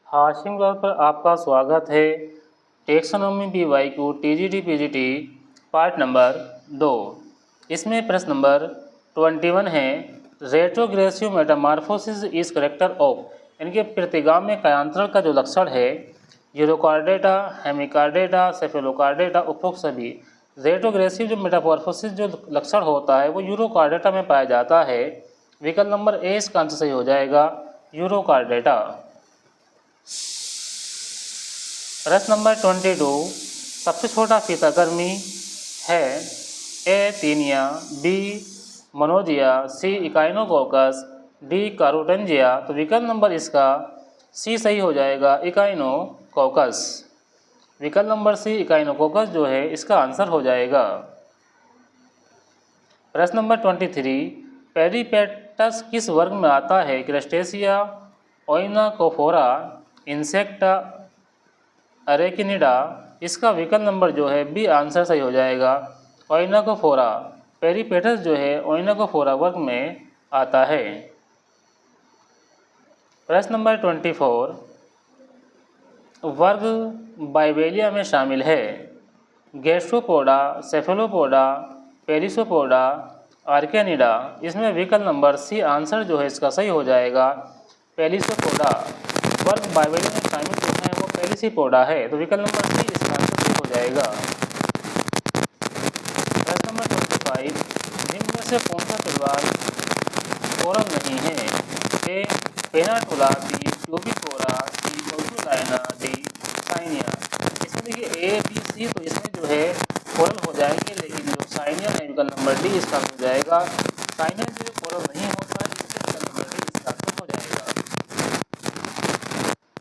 Hashim class पर आपका स्वागत है। Taxonomy B Y Q TGT PGT part number 2। इसमें प्रश्न नंबर 21 है, retrogressive metamorphosis is character of, यानी कि प्रतिगामी कायांतरण का जो लक्षण है यूरोकार्डेटा, हेमिकार्डेटा, सेफेलोकार्डेटा, उपरोक्त सभी। रेट्रोग्रेसिव जो मेटामॉर्फोसिस जो लक्षण होता है वो यूरोकार्डेटा में पाया जाता है। विकल्प नंबर ए इसका आंसर सही हो जाएगा, यूरोकार्डेटा। प्रश्न नंबर 22, सबसे छोटा फीताकर्मी है ए तीनिया, बी मनोजिया, सी इकाइनोकोकस, डी कारोटेंजिया। तो विकल्प नंबर इसका सी सही हो जाएगा, इकाइनोकोकस। विकल्प नंबर सी इकाइनोकोकस जो है इसका आंसर हो जाएगा। प्रश्न नंबर 23, पेरिपेटस किस वर्ग में आता है? Crustacea, onychophora, insecta, arachnida. इसका विकल्प नंबर जो है बी आंसर सही हो जाएगा, ओइनाकोफोरा। पेरिपेटस जो है ओइनाकोफोरा वर्ग में आता है। प्रश्न नंबर 24, वर्ग बाइबेलिया में शामिल है गैस्ट्रोपोडा, सेफेलोपोडा, पेरिसोपोडा, आर्केनिडा। इसमें विकल्प नंबर सी आंसर जो है इसका सही हो जाएगा, पेरिसोपोडा। वर्ग बाइबेलिया में शामिल जो है वो पेरिसोपोडा है, तो विकल्प नंबर सी इसका आंसर सही हो जाएगा। प्रश्न नंबर 25, निम्न में से कौन सा परिवार कोरल नहीं है? ए पेनाटोला, बी ट्यूबिकोरा, सी ओजुलाइना, डी साइनिया। इसमें देखिए ए बी सी, तो इसमें जो है कोरल हो जाएंगे, लेकिन जो साइनिया है विकल्प नंबर डी इसका हो जाएगा। साइनिया जो कोरल नहीं होता है, इसलिए विकल्प नंबर डी इसका हो जाएगा।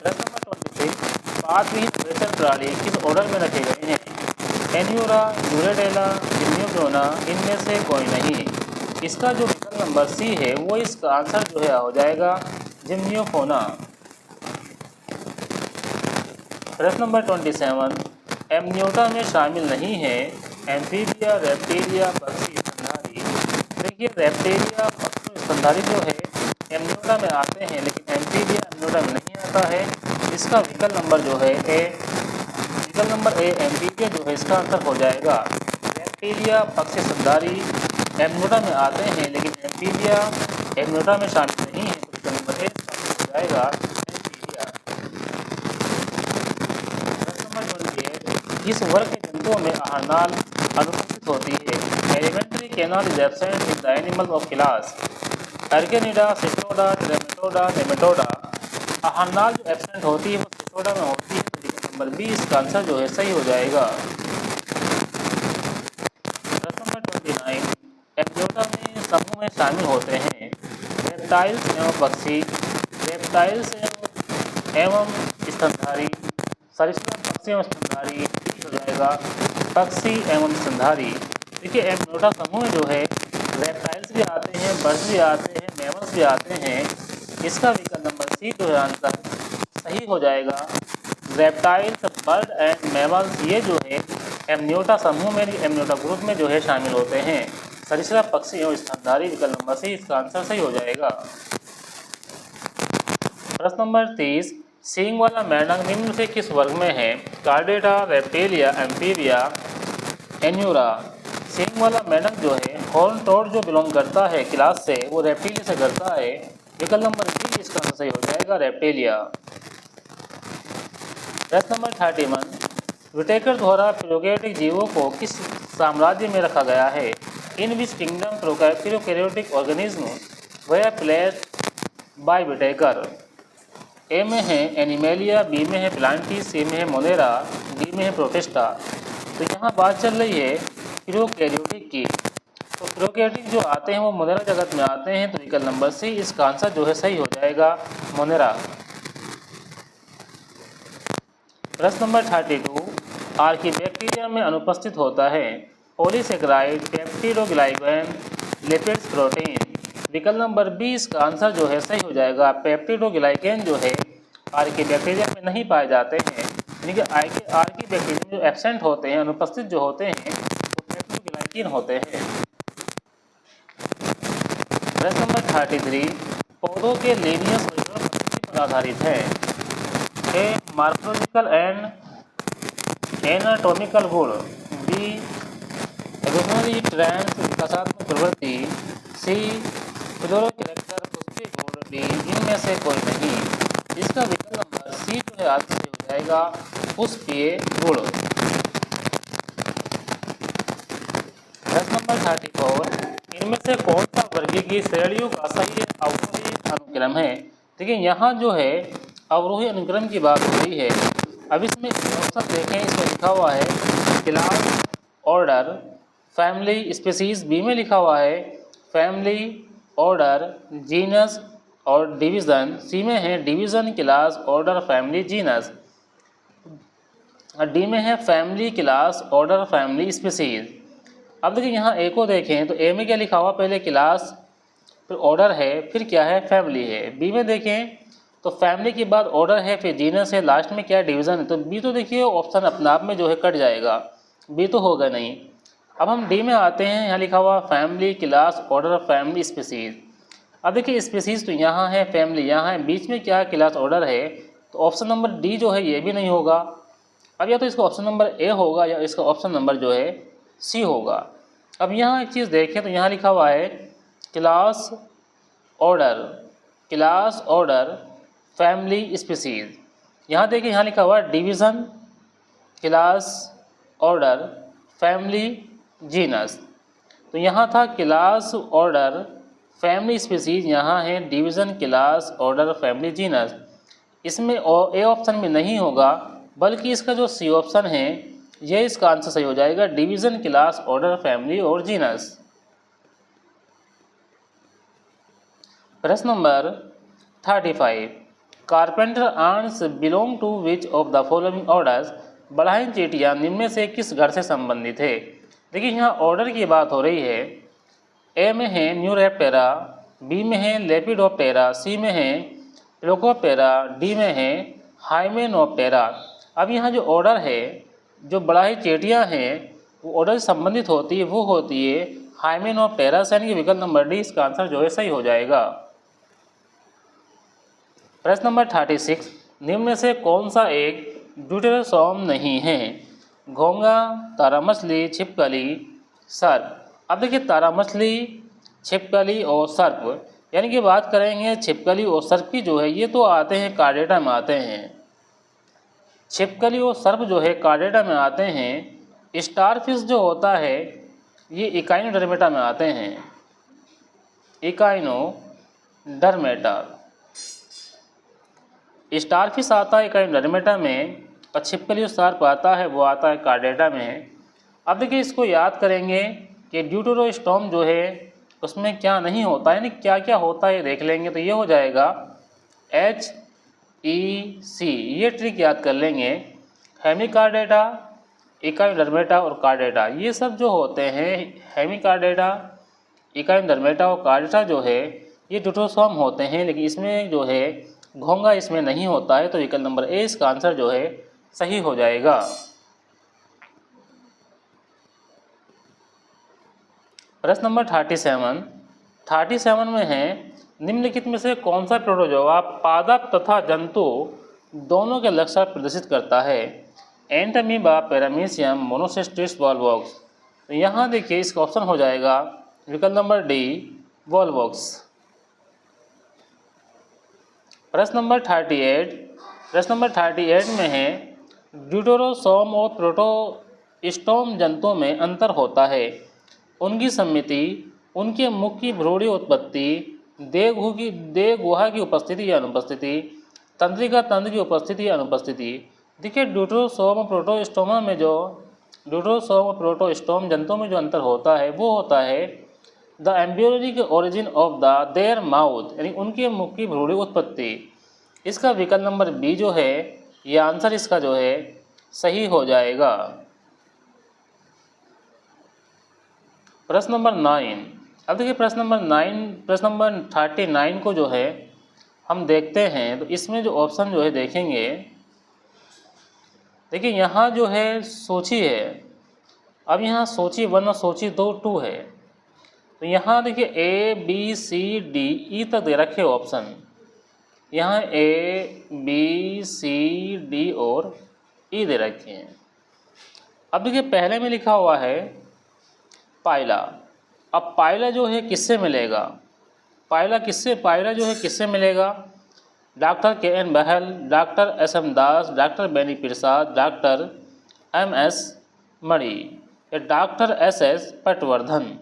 प्रश्न नंबर 26, पादविहीन उभयचर प्रणाली किस ऑर्डर में रखे गए हैं? एन्यूरा, यूरेडेला, जिम्नियोग्रोना, इनमें से कोई नहीं। इसका जो विकल्प नंबर सी है वो इसका आंसर जो है हो जाएगा, जिम्नियोफोना। प्रश्न नंबर 27, एमनियोटा में शामिल नहीं है एम्फीबिया, रेप्टिलिया, पक्षी, स्तनधारी। देखिए रेप्टिलिया, पक्षी, स्तनधारी जो है एमनियोटा में आते हैं, लेकिन एम्फीबिया एमनियोटा में नहीं आता है। इसका विकल्प नंबर जो है ए, विकल्प नंबर ए एम्फीबिया जो है इसका आंसर हो जाएगा। रेप्टिलिया, पक्षी, स्तनधारी एमनियोटा में आते हैं, लेकिन एम्फीबिया एमनियोटा में शामिल नहीं है, तो विकल्प नंबर ए हो जाएगा, एम्फीबिया। प्रश्न नंबर 28, इस वर्ग के जंतुओं में आहारनाल अनुपस्थित होती है? Alimentary canal is absent in the animal of class arachnida, cestoda, trematoda, nematoda. आहारनाल जो एब्सेंट होती है वो सिस्टोडा में होती है, तो विकल्प नंबर बी इसका आंसर जो है सही हो जाएगा। प्रश्न नंबर 29, एमनियोटा में समूह में शामिल होते हैं रेप्टाइल्स एवं पक्षी, रेप्टाइल्स एवं स्तनधारी, सरीसृप पक्षी एवं स्तनधारी, हो जाएगा पक्षी एवं स्तनधारी। देखिए एमनियोटा समूह में जो है रेप्टाइल्स भी आते हैं, बर्ड्स भी आते हैं, मैमल्स भी आते हैं। इसका विकल्प नंबर सी जो है आंसर सही हो जाएगा, रेप्टाइल्स, बर्ड एंड मैमल्स ये जो है एमनियोटा समूह में, एमनियोटा ग्रुप में जो है शामिल होते हैं। सरीसृप पक्षी एवं स्तनधारी, विकल्प नंबर सी इसका आंसर सही हो जाएगा। प्रश्न नंबर 30, सींग वाला मेंढक निम्न से किस वर्ग में है? Chordata, reptilia, amphibia, anura. सींग वाला मेंढक जो है हॉर्न टोड जो बिलोंग करता है क्लास से, वो रेप्टिलिया से करता है। विकल्प नंबर बी इसका आंसर सही हो जाएगा, रेप्टिलिया। प्रश्न नंबर 31, विटेकर द्वारा प्रोकैरियोटिक जीवों को किस साम्राज्य में रखा गया है? In which kingdom prokaryotic organism were placed by Whittaker? A में है एनिमेलिया, बी में है प्लांटी, सी में है मोनेरा, डी में है प्रोटिस्टा। तो यहाँ बात चल रही है प्रोकैरियोटिक की, तो प्रोकैरियोटिक जो आते हैं वो मोनेरा जगत में आते हैं, तो विकल्प नंबर सी इसका आंसर जो है सही हो जाएगा, मोनेरा। प्रश्न नंबर 32, आर्कीबैक्टीरिया में अनुपस्थित होता है पॉलीसेकेराइड, पेप्टिडोग्लाइकन, लिपिड्स, प्रोटीन। विकल्प नंबर बी इसका आंसर जो है सही हो जाएगा, पेप्टिडोग्लाइकन जो है आर्कीबैक्टीरिया में नहीं पाए जाते हैं, यानी कि आर्कीबैक्टीरिया में जो एब्सेंट होते हैं, अनुपस्थित जो होते हैं वो पेप्टिडोग्लाइकन होते हैं। प्रश्न नंबर 33, पौधों के लीनियस पर आधारित है ए मार्फोलॉजिकल एंड एनाटॉमिकल गुण, बी एवोल्यूशनरी ट्रेंड्स विकासात्मक प्रवृत्ति, सी फ्लोरो कैरेक्टर पुष्टि गुण, डी इनमें से कोई नहीं। इसका विकल्प नंबर सी जो है आंसर हो जाएगा पुष्पीय गुण। प्रश्न नंबर 34, इनमें से कौन सा वर्गीय की श्रेणियों का सही अवरोही अनुक्रम है। देखिए यहाँ जो है अवरोही अनुक्रम की बात हो रही है। अब इसमें ऑप्शन देखें, इसमें लिखा हुआ है class, order, family, species. B में लिखा हुआ है फैमिली, ऑर्डर, जीनस और डिवीज़न। सी में है division, class, order, family, genus. D में है family, class, order, family, species. अब देखिए यहाँ ए को देखें तो ए में क्या लिखा हुआ, पहले क्लास, फिर ऑर्डर है, फिर क्या है फैमिली है। बी में देखें तो फैमिली के बाद ऑर्डर है, फिर जीनस है, लास्ट में क्या है डिवीज़न है। तो बी तो देखिए ऑप्शन अपने आप में जो है कट जाएगा, बी तो होगा नहीं। अब हम डी में आते हैं, यहाँ लिखा हुआ family, class, order, family, species. अब देखिए स्पीसीज तो यहाँ है, फैमिली यहाँ है, बीच में क्या है क्लास, ऑर्डर है। तो ऑप्शन नंबर डी जो है ये भी नहीं होगा। अब या तो इसका ऑप्शन नंबर ए होगा या इसका ऑप्शन नंबर जो है सी होगा। अब यहाँ एक चीज़ देखें तो यहाँ लिखा हुआ है class, order, class, order, family, species. यहाँ देखिए यहाँ लिखा हुआ है division, class, order, family, genus. तो यहाँ था क्लास, ऑर्डर, फैमिली, स्पीसीज, यहाँ है division, class, order, family, genus. इसमें ए ऑप्शन में नहीं होगा, बल्कि इसका जो सी ऑप्शन है ये इसका आंसर सही हो जाएगा, डिवीज़न, क्लास, ऑर्डर, फैमिली और जीनस। प्रश्न नंबर 35, carpenter ants belong to which of the following orders. बढ़ाई चीटियाँ निम्न में से किस घर से संबंधित है। देखिए यहाँ ऑर्डर की बात हो रही है। ए में है न्यूरेप्टेरा, बी में है लेपिडोप्टेरा, सी में है प्रोकोप्टेरा, डी में है हाइमेनोप्टेरा। अब यहाँ जो ऑर्डर है, जो बढ़ाई चीटियाँ हैं वो ऑर्डर से संबंधित होती है, वो होती है हाइमेनोप्टेरा। यानी कि विकल्प नंबर डी इसका आंसर जो है सही हो जाएगा। प्रश्न नंबर 36, निम्न में से कौन सा एक ड्यूटेरोसोम नहीं है। घोंगा, तारा मछली, छिपकली, सर्प। अब देखिए तारा मछली, छिपकली और सर्प, यानी कि बात करेंगे छिपकली और सर्प की जो है ये तो आते हैं कार्डेटा में आते हैं। छिपकली और सर्प जो है कार्डेटा में आते हैं। स्टारफिश जो होता है ये इकाइनोडर्मेटा में आते हैं, इकाइनोडर्मेटा। स्टारफिश आता है इकाइनोडर्मेटा में और छिपकली और सर्प आता है वो आता है कार्डेटा में। अब देखिए इसको याद करेंगे कि ड्यूटेरोस्टोम जो है उसमें क्या नहीं होता है, यानी क्या क्या होता है ये देख लेंगे तो ये हो जाएगा HEC, ये ट्रिक याद कर लेंगे। हेमिकार्डेटा, इकाइनोडर्मेटा और कार्डेटा, ये सब जो होते हैं हेमिकार्डेटा, इकाइनोडर्मेटा और कार्डेटा जो है ये ड्यूटेरोसोम होते हैं, लेकिन इसमें जो है घोंगा इसमें नहीं होता है। तो विकल्प नंबर ए इसका आंसर जो है सही हो जाएगा। प्रश्न नंबर 37 में है निम्नलिखित में से कौन सा प्रोटोजोआ पादप तथा जंतु दोनों के लक्षण प्रदर्शित करता है। Entamoeba, paramecium, Monocystis, Volvox. तो यहाँ देखिए इसका ऑप्शन हो जाएगा विकल्प नंबर डी, वॉलवॉक्स। प्रश्न नंबर 38 में है ड्यूटेरोसोम और प्रोटोस्टोम जंतुओं में अंतर होता है। उनकी सम्मिति, उनके मुख की भ्रूणीय उत्पत्ति, देह गुहा की उपस्थिति या अनुपस्थिति, तंत्रिका तंत्र की उपस्थिति या अनुपस्थिति। देखिए ड्यूटेरोसोम और प्रोटोस्टोम जंतुओं में जो अंतर होता है वो होता है the embryologic origin of the their mouth, यानी उनके मुख की भ्रूणीय उत्पत्ति। इसका विकल्प नंबर बी जो है ये आंसर इसका जो है सही हो जाएगा। प्रश्न नंबर 9, अब देखिए प्रश्न नंबर 39 को जो है हम देखते हैं तो इसमें जो ऑप्शन जो है देखेंगे, देखिए यहाँ जो है सूची है। अब यहाँ सूची 1 और सूची 2 है। तो यहाँ देखिए A B C D E तक दे रखे ऑप्शन। यहाँ ए बी सी डी और ई दे रखे हैं। अब देखिए पहले में लिखा हुआ है पायला। अब पायला जो है किससे मिलेगा? पायला जो है किससे मिलेगा? डॉक्टर के एन बहल, डॉक्टर एस एम दास, doctor Beni Prasad, doctor M S मणि या डॉक्टर एस एस पटवर्धन।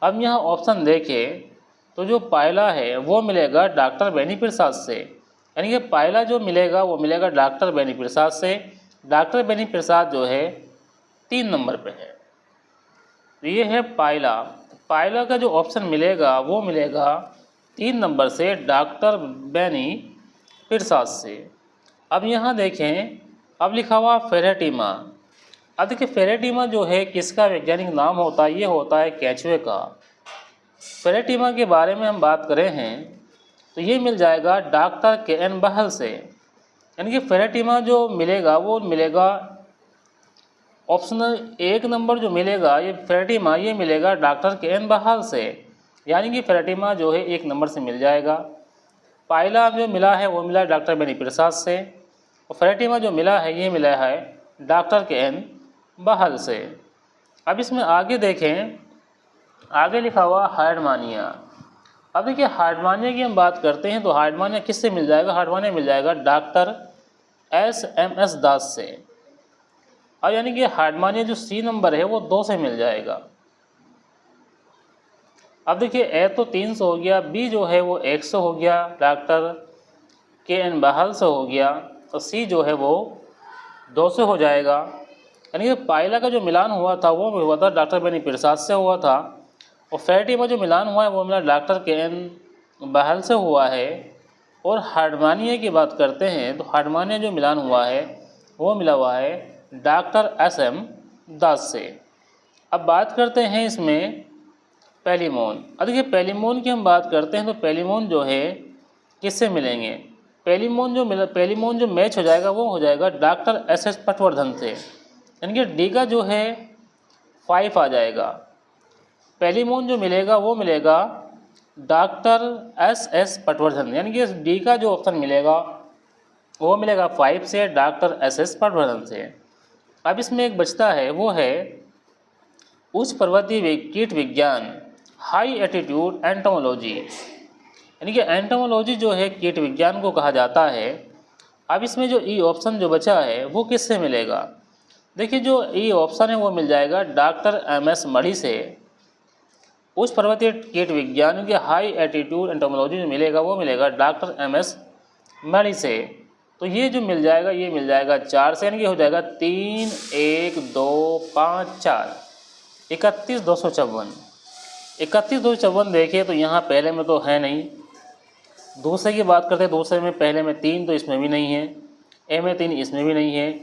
अब यहाँ ऑप्शन देखें तो जो पायला है वो मिलेगा डॉक्टर बेनी प्रसाद से, यानी कि पायला जो मिलेगा वो मिलेगा डॉक्टर बेनी प्रसाद से। डॉक्टर बेनी प्रसाद जो है 3 नंबर पे है। तो ये है पायला। पायला का जो ऑप्शन मिलेगा वो मिलेगा 3 नंबर से डॉक्टर बेनी प्रसाद से। अब यहाँ देखें, अब लिखा हुआ फेरेटिमा। अब देखिए फेरेटिमा जो है किसका वैज्ञानिक नाम होता है? ये होता है केंचुए का। फेरेटिमा के बारे में हम बात करें हैं तो ये मिल जाएगा डॉक्टर के एन बहल से, यानी कि फेरेटिमा जो मिलेगा वो मिलेगा ऑप्शनल 1 नंबर जो मिलेगा ये फेरेटिमा ये मिलेगा डॉक्टर के एन बहाल से, यानी कि फेरेटिमा जो है 1 नंबर से मिल जाएगा। पायला जो मिला है वो मिला डॉक्टर बेनी प्रसाद से और फेरेटिमा जो मिला है ये मिला है डॉक्टर के एन बहाल से। अब इसमें आगे देखें, आगे लिखा हुआ हार्डमानिया। अब देखिए हार्डमानिया की हम बात करते हैं तो हार्डमानिया किससे मिल जाएगा? हार्डमानिया मिल जाएगा डॉक्टर एस एम एस दास से। अब यानी कि हार्डमानिया जो सी नंबर है वो 2 से मिल जाएगा। अब देखिए ए तो 300 हो गया, बी जो है वो 100 हो गया, डॉक्टर के एन बहाल से हो गया, तो सी जो है वो 200 हो जाएगा। यानी कि पायला का जो मिलान हुआ था वो हुआ था डॉक्टर बेनी प्रसाद से हुआ था और फेरेटिमा जो मिलान हुआ है वो मिला डॉक्टर के एन बहाल से हुआ है। और हार्डमानिया की बात करते हैं तो हार्डमानिया जो मिलान हुआ है वो मिला हुआ है डॉक्टर एस एम दास से। अब बात करते हैं इसमें पेलिमोन। अब देखिए पेलिमोन की हम बात करते हैं तो पेलिमोन जो है किससे मिलेंगे? पेलिमोन जो मैच हो जाएगा वो हो जाएगा डॉक्टर एस एस पटवर्धन से, यानी कि डी का जो है 5 आ जाएगा। पेलिमोन जो मिलेगा वो मिलेगा डॉक्टर एस एस पटवर्धन, यानी कि डी का जो ऑप्शन मिलेगा वो मिलेगा 5 से डॉक्टर एस एस पटवर्धन से। अब इसमें एक बचता है वो है उच्च पर्वतीय कीट विज्ञान, हाई एटीट्यूड एंटोमोलॉजी, यानी कि एंटोमोलॉजी जो है कीट विज्ञान को कहा जाता है। अब इसमें जो ई ऑप्शन जो बचा है वो किससे मिलेगा? देखिए जो ई ऑप्शन है वो मिल जाएगा डॉक्टर एम एस मणि से। उच्च पर्वतीय कीट विज्ञान के हाई एटीट्यूड एंटोमोलॉजी जो मिलेगा वो मिलेगा डॉक्टर एम एस मणि से। तो ये जो मिल जाएगा ये मिल जाएगा 4 से, यानी कि हो जाएगा 3 1 2 5 4 31,254। 31,254 देखिए तो यहाँ पहले में तो है नहीं। दूसरे की बात करते हैं, दूसरे में पहले में 3 तो इसमें भी नहीं है, ए में 3 इसमें भी नहीं है।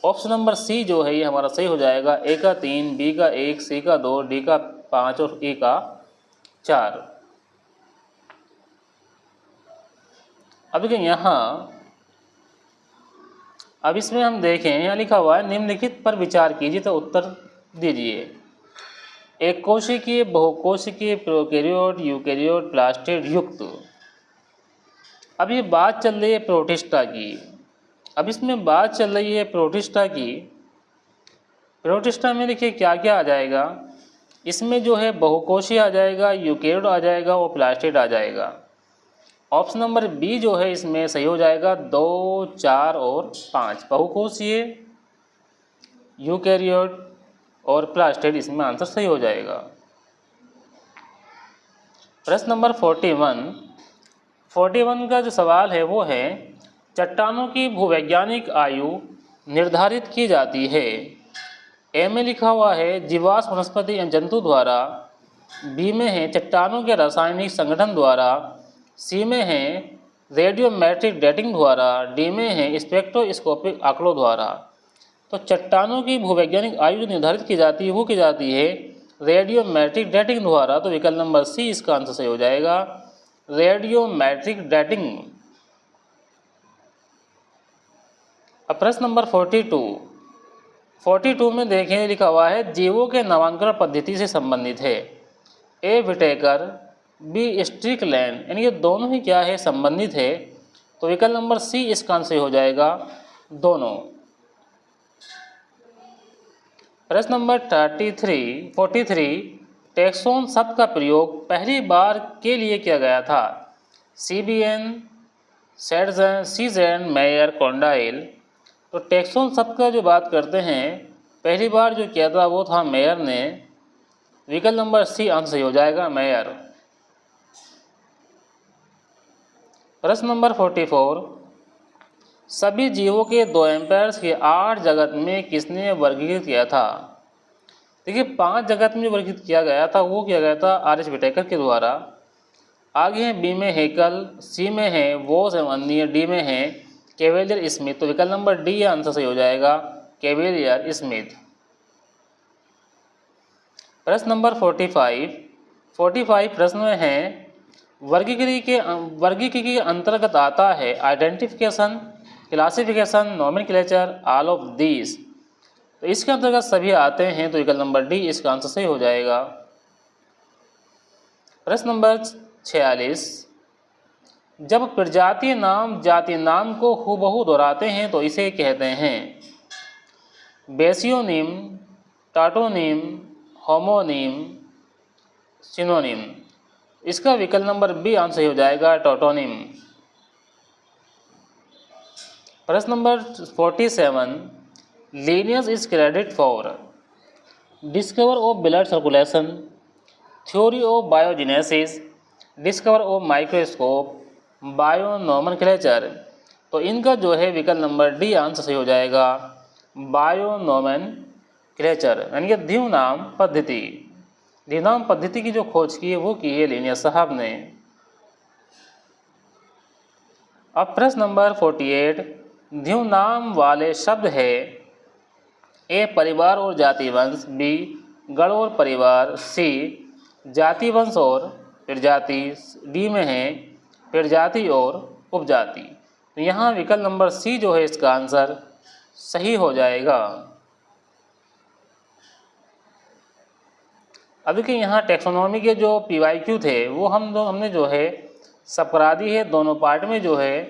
ऑप्शन नंबर सी जो है ये हमारा सही हो जाएगा। ए का 3, बी का 1, सी का 2, डी का 5 और ई का 4। अब देखिए यहाँ, अब इसमें हम देखें यहाँ लिखा हुआ है निम्नलिखित पर विचार कीजिए तो उत्तर दीजिए। एक कोशिकीय, बहुकोशिकीय, प्रोकैरियोट, यूकैरियोट, प्लास्टिड युक्त। अब ये बात चल रही है प्रोटिस्टा की। अब इसमें बात चल रही है प्रोटिस्टा की। प्रोटिस्टा में देखिए क्या क्या आ जाएगा? इसमें जो है बहुकोशीय आ जाएगा, यूकैरियोट आ जाएगा और प्लास्टिड आ जाएगा। ऑप्शन नंबर बी जो है इसमें सही हो जाएगा। 2 4 और 5 बहुकोशीय, यूकैरियोट और प्लास्टिड इसमें आंसर सही हो जाएगा। प्रश्न नंबर 41 का जो सवाल है वो है चट्टानों की भूवैज्ञानिक आयु निर्धारित की जाती है। ए में लिखा हुआ है जीवाश्म, वनस्पति या जंतु द्वारा, बी में है चट्टानों के रासायनिक संगठन द्वारा, सी में है रेडियोमेट्रिक डेटिंग द्वारा, डी में है स्पेक्ट्रोस्कोपिक आंकड़ों द्वारा। तो चट्टानों की भूवैज्ञानिक आयु निर्धारित की जाती है वो की जाती है रेडियोमेट्रिक डेटिंग द्वारा। तो विकल्प नंबर सी इसका आंसर सही हो जाएगा, रेडियोमेट्रिक डेटिंग। अब प्रश्न नंबर 42 में देखें लिखा हुआ है जीवों के नामांकन पद्धति से संबंधित है। ए विटेकर, बी स्ट्रिकलैंड, यानी ये दोनों ही क्या है संबंधित है। तो विकल्प नंबर सी इसका आंसर हो जाएगा, दोनों। प्रश्न नंबर 43 टैक्सोन शब्द का प्रयोग पहली बार के लिए किया गया था? CBN, सीजेन, मेयर, कॉन्डाइल। तो टैक्सोन शब्द का जो बात करते हैं पहली बार जो किया था वो था मेयर ने। विकल्प नंबर सी आंसर हो जाएगा, मेयर। प्रश्न नंबर 44 सभी जीवों के 2 एम्पायर्स के 8 जगत में किसने वर्गीकृत किया था? देखिए 5 जगत में जो वर्गीकृत किया गया था वो किया गया था आर एच विटेकर के द्वारा। आगे हैं बी में हेकल, सी में है वोस एवं अन्य, डी में है कैवेलियर स्मिथ। तो विकल्प नंबर डी आंसर सही हो जाएगा, कैवेलियर स्मिथ। प्रश्न नंबर 45 प्रश्न में है वर्गीकृति के अंतर्गत आता है identification, classification, nomenclature, all of these. तो इसके अंतर्गत सभी आते हैं, तो विकल्प नंबर डी इसका आंसर सही हो जाएगा। प्रश्न नंबर 46 जब प्रजातीय नाम जाति नाम को हूबहू दोहराते हैं तो इसे कहते हैं बेसियोनिम, टाटोनिम, होमोनिम, सिनोनिम। इसका विकल्प नंबर बी आंसर हो जाएगा, टोटोनिम। प्रश्न number 47 Linnaeus is credit for discover of blood circulation, theory of biogenesis, discover of microscope, bio nomenclature. तो इनका जो है विकल्प नंबर डी आंसर सही हो जाएगा, बायो नोमेनक्लेचर, यानी कि द्विनाम पद्धति। द्विनाम पद्धति की जो खोज की है वो की है लीनियस साहब ने। अब प्रश्न नंबर 48 द्विनाम वाले शब्द है ए परिवार और जाति वंश, बी गण और परिवार, सी जाति वंश और प्रजाति, डी में है प्रजाति और उपजाति। तो यहाँ विकल्प नंबर सी जो है इसका आंसर सही हो जाएगा। अब देखिए यहाँ टेक्सोनॉमी के जो PYQ थे वो हमने जो है सब करा दी है। दोनों पार्ट में जो है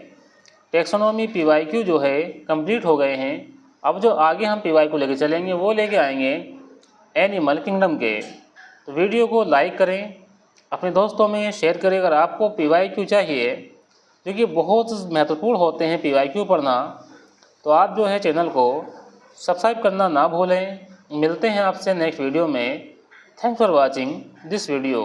टेक्सोनॉमी PYQ जो है कंप्लीट हो गए हैं। अब जो आगे हम PYQ लेके चलेंगे वो लेके आएंगे एनिमल किंगडम के। तो वीडियो को लाइक करें, अपने दोस्तों में शेयर करें। अगर आपको PYQ चाहिए जो कि बहुत महत्वपूर्ण होते हैं PYQ पढ़ना, तो आप जो है चैनल को सब्सक्राइब करना ना भूलें। मिलते हैं आपसे नेक्स्ट वीडियो में। Thanks for watching this video.